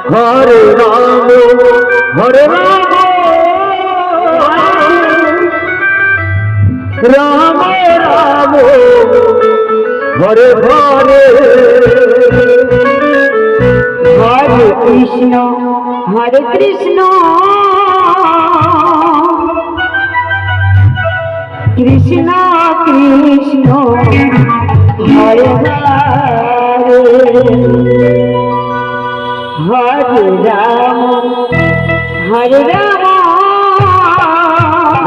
হরে Ram হরে Ram Ram Ram Hare Hare Hare Krishna হরে Krishna Krishna Krishna Hare Hare Hare Ram হরে Ram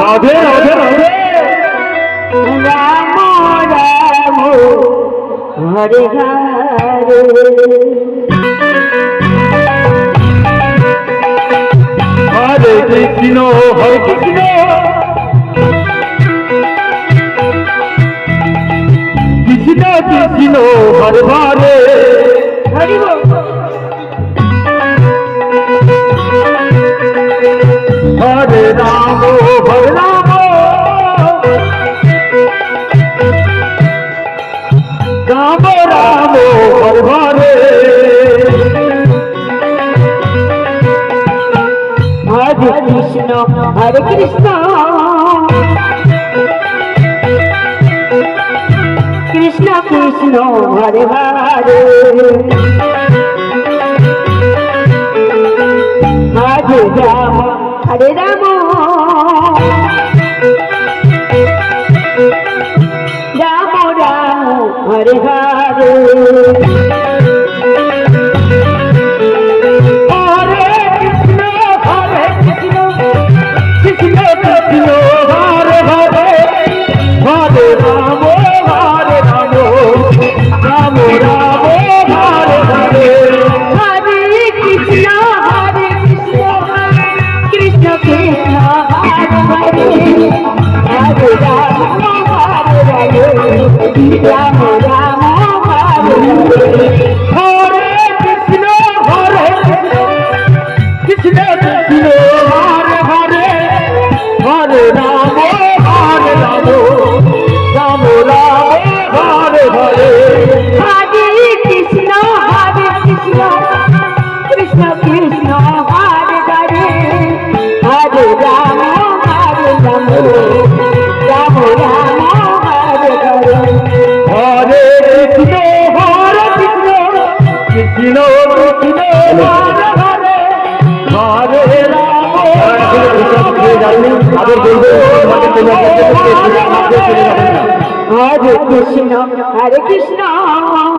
Radhe Radhe Radhe Ram Ram Hare Hare Hare Krishna হরে Krishna Krishna Krishna Hare Hare Hari বল হরে Ram হরে Ram Ram Ram Hare Hare Hare Krishna হরে Krishna Krishna Krishna Hare Hare Hare Ram হরে Ram Ram Ram Hare Hare Hare Krishna Krishna Krishna Hare Hare Hare Ram হরে Ram Ram Ram Hare Hare Hare Krishna Krishna Krishna Hare Hare Hare Ram হরে Ram Ram Hare Hare Hare Krishna Krishna Krishna Hare Hare Hare Ram হরে Ram Ram Ram Hare Hare Hare Krishna Krishna Krishna Hare Hare Hare Ram Ram Ram Hare Hare Hare Krishna Krishna Krishna Hare Hare Hare Ram হরে Krishna